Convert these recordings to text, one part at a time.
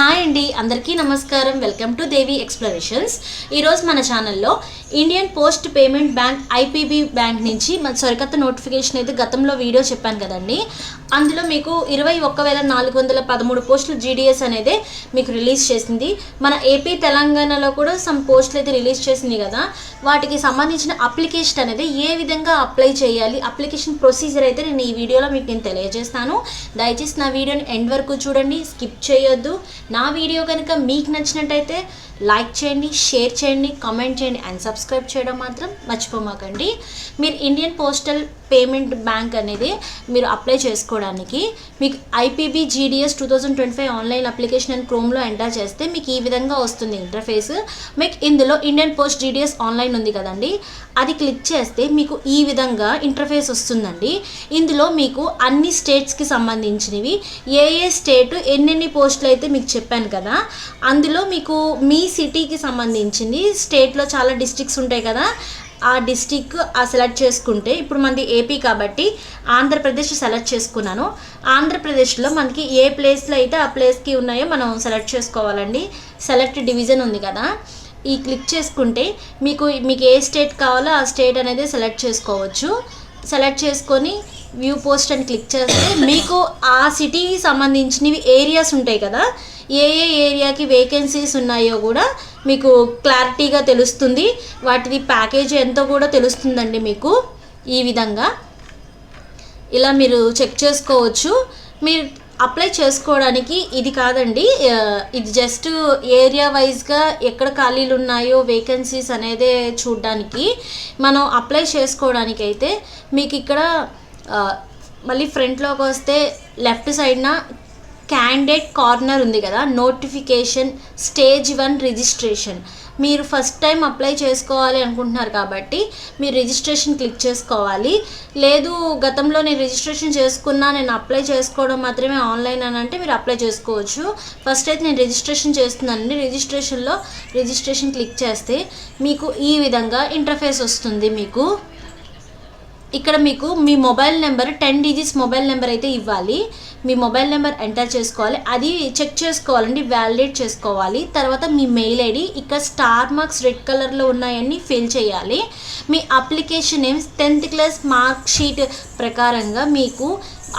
Hi అండి, అందరికీ నమస్కారం. Welcome to Devi explanations. ఈరోజు మన ఛానల్లో Indian post payment bank IPB bank నుంచి మన సరికొత్త నోటిఫికేషన్ అయితే గతంలో వీడియో చెప్పాను కదండి. అందులో మీకు 21,413 పోస్టులు జీడీఎస్ అనేది మీకు రిలీజ్ చేసింది. మన ఏపీ తెలంగాణలో కూడా సమ్ పోస్టులు అయితే రిలీజ్ చేసింది కదా. వాటికి సంబంధించిన అప్లికేషన్ అనేది ఏ విధంగా అప్లై చేయాలి, అప్లికేషన్ ప్రొసీజర్ అయితే నేను ఈ వీడియోలో మీకు నేను తెలియజేస్తాను. దయచేసి నా వీడియోని ఎండ్ వరకు చూడండి, స్కిప్ చేయొద్దు. నా వీడియో కనుక మీకు నచ్చినట్టయితే లైక్ చేయండి, షేర్ చేయండి, కామెంట్ చేయండి అండ్ సబ్స్క్రైబ్ చేయడం మాత్రం మర్చిపోమాకండి. మీరు ఇండియన్ పోస్టల్ పేమెంట్ బ్యాంక్ అనేది మీరు అప్లై చేసుకోవడానికి మీకు ఐపీబీ జీడీఎస్ 2025 ఆన్లైన్ అప్లికేషన్ అని క్రోమ్లో ఎంటర్ చేస్తే మీకు ఈ విధంగా వస్తుంది ఇంటర్ఫేస్. మీకు ఇందులో ఇండియన్ పోస్ట్ జీడీఎస్ ఆన్లైన్ ఉంది కదండి, అది క్లిక్ చేస్తే మీకు ఈ విధంగా ఇంటర్ఫేస్ వస్తుందండి. ఇందులో మీకు అన్ని స్టేట్స్కి సంబంధించినవి ఏ స్టేట్ ఎన్నెన్ని పోస్టులు అయితే మీకు చెప్పాను కదా, అందులో మీకు మీ సిటీకి సంబంధించింది స్టేట్లో చాలా డిస్ట్రిక్ట్స్ ఉంటాయి కదా, ఆ డిస్టిక్ సెలెక్ట్ చేసుకుంటే ఇప్పుడు మనది ఏపీ కాబట్టి ఆంధ్రప్రదేశ్ సెలెక్ట్ చేసుకున్నాను. ఆంధ్రప్రదేశ్లో మనకి ఏ ప్లేస్లో అయితే ఆ ప్లేస్కి ఉన్నాయో మనం సెలెక్ట్ చేసుకోవాలండి. సెలెక్ట్ డివిజన్ ఉంది కదా, ఈ క్లిక్ చేసుకుంటే మీకు ఏ స్టేట్ కావాలో ఆ స్టేట్ అనేది సెలెక్ట్ చేసుకోవచ్చు. సెలెక్ట్ చేసుకొని వ్యూ పోస్ట్ అని క్లిక్ చేస్తే మీకు ఆ సిటీకి సంబంధించినవి ఏరియాస్ ఉంటాయి కదా, ఏ ఏరియాకి వేకెన్సీస్ ఉన్నాయో కూడా మీకు క్లారిటీగా తెలుస్తుంది. వాటిది ప్యాకేజ్ ఎంతో కూడా తెలుస్తుందండి మీకు. ఈ విధంగా ఇలా మీరు చెక్ చేసుకోవచ్చు. మీరు అప్లై చేసుకోవడానికి ఇది కాదండి, ఇది జస్ట్ ఏరియా వైజ్గా ఎక్కడ ఖాళీలు ఉన్నాయో వేకెన్సీస్ అనేది చూడడానికి. మనం అప్లై చేసుకోవడానికి అయితే మీకు ఇక్కడ మళ్ళీ ఫ్రంట్లోకి వస్తే లెఫ్ట్ సైడ్న క్యాండిడేట్ కార్నర్ ఉంది కదా, నోటిఫికేషన్ స్టేజ్ 1 రిజిస్ట్రేషన్. మీరు ఫస్ట్ టైం అప్లై చేసుకోవాలి అనుకుంటున్నారు కాబట్టి మీరు రిజిస్ట్రేషన్ క్లిక్ చేసుకోవాలి. లేదు గతంలో నేను రిజిస్ట్రేషన్ చేసుకున్నా, నేను అప్లై చేసుకోవడం మాత్రమే ఆన్లైన్ అని అంటే మీరు అప్లై చేసుకోవచ్చు. ఫస్ట్ అయితే నేను రిజిస్ట్రేషన్ చేస్తున్నానండి. రిజిస్ట్రేషన్లో రిజిస్ట్రేషన్ క్లిక్ చేస్తే మీకు ఈ విధంగా ఇంటర్ఫేస్ వస్తుంది. మీకు ఇక్కడ మీకు మీ mobile number 10 digits mobile number అయితే ఇవ్వాలి. మీ మొబైల్ నెంబర్ ఎంటర్ చేసుకోవాలి, అది చెక్ చేసుకోవాలండి, వ్యాలిడేట్ చేసుకోవాలి. తర్వాత మీ మెయిల్ ఐడి, ఇక్కడ స్టార్ మార్క్స్ రెడ్ కలర్లో ఉన్నాయన్నీ ఫిల్ చేయాలి. మీ application name 10th class mark sheet ప్రకారంగా మీకు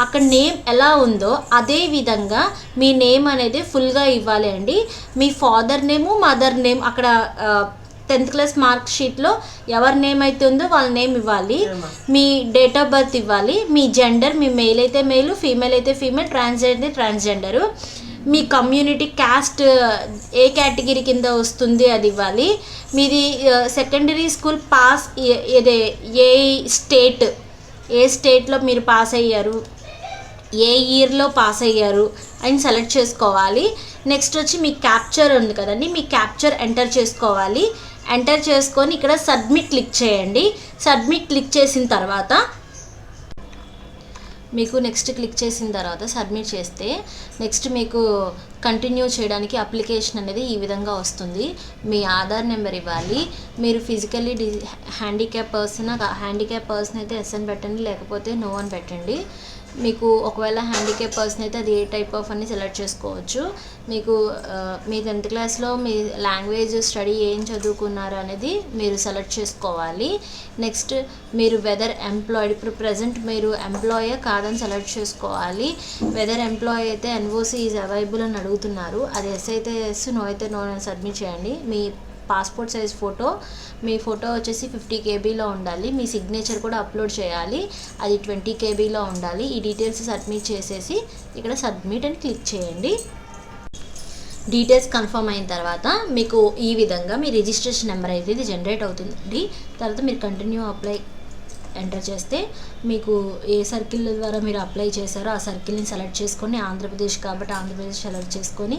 అక్కడ నేమ్ ఎలా ఉందో అదే విధంగా మీ నేమ్ అనేది ఫుల్గా ఇవ్వాలి అండి. మీ ఫాదర్ నేము, మదర్ నేమ్ అక్కడ 10th క్లాస్ మార్క్ షీట్లో ఎవరి నేమ్ అయితే ఉందో వాళ్ళ నేమ్ ఇవ్వాలి. మీ డేట్ ఆఫ్ బర్త్ ఇవ్వాలి. మీ జెండర్, మీ మెయిల్ అయితే మెయిల్, ఫీమేల్ అయితే ఫీమేల్, ట్రాన్స్జెండర్ అయితే ట్రాన్స్జెండరు. మీ కమ్యూనిటీ క్యాస్ట్ ఏ కేటగిరీ కింద వస్తుంది అది ఇవ్వాలి. మీది సెకండరీ స్కూల్ పాస్ ఏ స్టేట్లో మీరు పాస్ అయ్యారు, ఏ ఇయర్లో పాస్ అయ్యారు అని సెలెక్ట్ చేసుకోవాలి. నెక్స్ట్ వచ్చి మీ క్యాప్చర్ ఉంది కదండి, మీ క్యాప్చర్ ఎంటర్ చేసుకోవాలి. ఎంటర్ చేసుకొని ఇక్కడ సబ్మిట్ క్లిక్ చేయండి. సబ్మిట్ క్లిక్ చేసిన తర్వాత మీకు నెక్స్ట్ క్లిక్ చేసిన తర్వాత సబ్మిట్ చేస్తే నెక్స్ట్ మీకు కంటిన్యూ చేయడానికి అప్లికేషన్ అనేది ఈ విధంగా వస్తుంది. మీ ఆధార్ నెంబర్ ఇవ్వాలి. మీరు ఫిజికల్లీ హ్యాండిక్యాప్ పర్సన్ అయితే ఎస్ అని పెట్టండి, లేకపోతే నో అని పెట్టండి. మీకు ఒకవేళ హ్యాండిక్యాప్ పర్సన్ అయితే అది ఏ టైప్ ఆఫ్ అని సెలెక్ట్ చేసుకోవచ్చు. మీకు మీ 10th క్లాస్లో మీ లాంగ్వేజ్ స్టడీ ఏం చదువుకున్నారు అనేది మీరు సెలెక్ట్ చేసుకోవాలి. నెక్స్ట్ మీరు వెదర్ ఎంప్లాయిడ్, ఇప్పుడు ప్రజెంట్ మీరు ఎంప్లాయే కాదని సెలెక్ట్ చేసుకోవాలి. వెదర్ ఎంప్లాయ్ అయితే ఎన్ఓసి ఈజ్ అవైలబుల్ అని అడుగుతున్నారు, అది ఎస్ అయితే ఎస్, నో అయితే నో అని సబ్మిట్ చేయండి. మీ పాస్పోర్ట్ సైజ్ ఫోటో, మీ ఫోటో వచ్చేసి 50 కేబీలో ఉండాలి. మీ సిగ్నేచర్ కూడా అప్లోడ్ చేయాలి, అది 20 కేబీలో ఉండాలి. ఈ డీటెయిల్స్ సబ్మిట్ చేసేసి ఇక్కడ సబ్మిట్ అని క్లిక్ చేయండి. డీటెయిల్స్ కన్ఫర్మ్ అయిన తర్వాత మీకు ఈ విధంగా మీ రిజిస్ట్రేషన్ నెంబర్ అయితే ఇది జనరేట్ అవుతుంది. తర్వాత మీరు కంటిన్యూ అప్లై ఎంటర్ చేస్తే మీకు ఏ సర్కిల్ ద్వారా మీరు అప్లై చేశారో ఆ సర్కిల్ని సెలెక్ట్ చేసుకొని, ఆంధ్రప్రదేశ్ కాబట్టి ఆంధ్రప్రదేశ్ సెలెక్ట్ చేసుకొని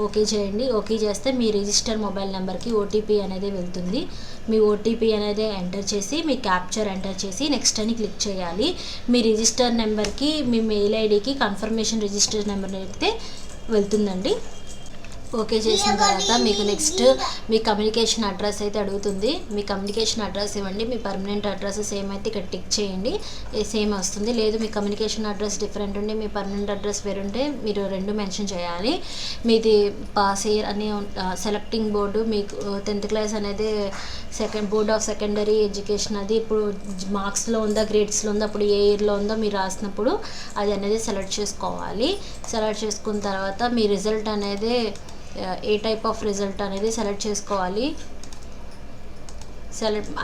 ఓకే చేయండి. ఓకే చేస్తే మీ రిజిస్టర్ మొబైల్ నెంబర్కి ఓటీపీ అనేది వెళ్తుంది. మీ ఓటీపీ అనేది ఎంటర్ చేసి మీ క్యాప్చర్ ఎంటర్ చేసి నెక్స్ట్ అని క్లిక్ చేయాలి. మీ రిజిస్టర్ నెంబర్కి, మీ మెయిల్ ఐడికి కన్ఫర్మేషన్ రిజిస్టర్ నెంబర్ అయితే వెళ్తుందండి. ఓకే చేసిన తర్వాత మీకు నెక్స్ట్ మీ కమ్యూనికేషన్ అడ్రస్ అయితే అడుగుతుంది. మీ కమ్యూనికేషన్ అడ్రస్ ఇవ్వండి. మీ పర్మనెంట్ అడ్రస్ సేమ్ అయితే ఇక్కడ టిక్ చేయండి, సేమ్ వస్తుంది. లేదు మీ కమ్యూనికేషన్ అడ్రస్ డిఫరెంట్ ఉండి మీ పర్మనెంట్ అడ్రస్ వేరుంటే మీరు రెండు మెన్షన్ చేయాలి. మీది పాస్ ఇయర్ అని సెలెక్టింగ్ బోర్డు, మీకు 10th క్లాస్ అనేది బోర్డ్ ఆఫ్ సెకండరీ ఎడ్యుకేషన్ అది ఇప్పుడు మార్క్స్లో ఉందా గ్రేడ్స్లో ఉందా అప్పుడు ఏ ఇయర్లో ఉందో మీరు రాసినప్పుడు అది అనేది సెలెక్ట్ చేసుకోవాలి. సెలెక్ట్ చేసుకున్న తర్వాత మీ రిజల్ట్ అనేది ఏ టైప్ ఆఫ్ రిజల్ట్ అనేది సెలెక్ట్ చేసుకోవాలి.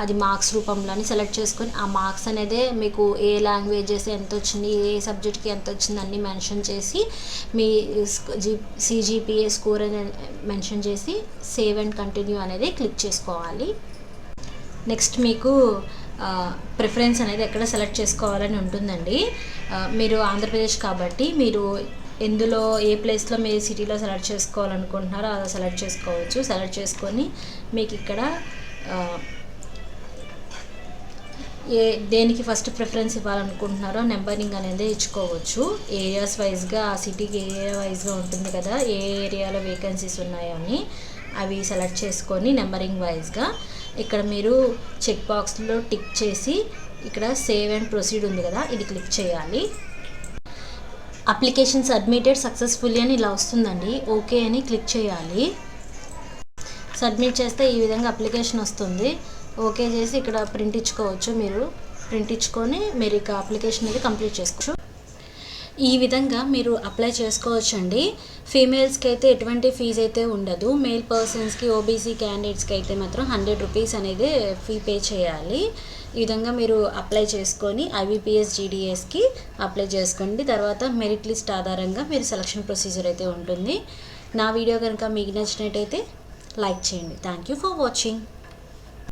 అది మార్క్స్ రూపంలోని సెలెక్ట్ చేసుకొని ఆ మార్క్స్ అనేది మీకు ఏ లాంగ్వేజెస్ ఎంత వచ్చింది, ఏ సబ్జెక్ట్కి ఎంత వచ్చింది అన్నీ మెన్షన్ చేసి మీ సిజిపిఏ స్కోర్ అనేది మెన్షన్ చేసి సేవ్ అండ్ కంటిన్యూ అనేది క్లిక్ చేసుకోవాలి. నెక్స్ట్ మీకు ప్రిఫరెన్స్ అనేది ఎక్కడ సెలెక్ట్ చేసుకోవాలని ఉంటుందండి. మీరు ఆంధ్రప్రదేశ్ కాబట్టి మీరు ఎందులో ఏ ప్లేస్లో మీ సిటీలో సెలెక్ట్ చేసుకోవాలనుకుంటున్నారో అలా సెలెక్ట్ చేసుకోవచ్చు. సెలెక్ట్ చేసుకొని మీకు ఇక్కడ దేనికి ఫస్ట్ ప్రిఫరెన్స్ ఇవ్వాలనుకుంటున్నారో నెంబరింగ్ అనేది ఇచ్చుకోవచ్చు. ఏరియాస్ వైజ్గా ఆ సిటీకి ఏరియా వైజ్గా ఉంటుంది కదా, ఏ ఏరియాలో వేకెన్సీస్ ఉన్నాయో అని అవి సెలెక్ట్ చేసుకొని నెంబరింగ్ వైజ్గా ఇక్కడ మీరు చెక్ బాక్స్లో టిక్ చేసి ఇక్కడ సేవ్ అండ్ ప్రొసీడ్ ఉంది కదా ఇది క్లిక్ చేయాలి. అప్లికేషన్ సబ్మిటెడ్ సక్సెస్ఫుల్లీ అని ఇలా వస్తుందండి. ఓకే అని క్లిక్ చేయాలి. సబ్మిట్ చేస్తే ఈ విధంగా అప్లికేషన్ వస్తుంది. ఓకే చేసి ఇక్కడ ప్రింట్ ఇచ్చుకోవచ్చు. మీరు ప్రింట్ ఇచ్చుకొని మీరు ఇక అప్లికేషన్ అనేది కంప్లీట్ చేసుకోవచ్చు. ఈ విధంగా మీరు అప్లై చేసుకోవచ్చండి. ఫీమేల్స్కి అయితే ఎటువంటి ఫీజు అయితే ఉండదు. మేల్ పర్సన్స్కి ఓబీసీ క్యాండిడేట్స్కి అయితే మాత్రం 100 రూపీస్ అనేది ఫీ పే చేయాలి. ఈ విధంగా మీరు అప్లై చేసుకొని ఐబీపీఎస్ జీడీఎస్కి అప్లై చేసుకోండి. తర్వాత మెరిట్ లిస్ట్ ఆధారంగా మీరు సెలక్షన్ ప్రొసీజర్ అయితే ఉంటుంది. నా వీడియో కనుక మీకు నచ్చినట్టయితే లైక్ చేయండి. Thank you for watching.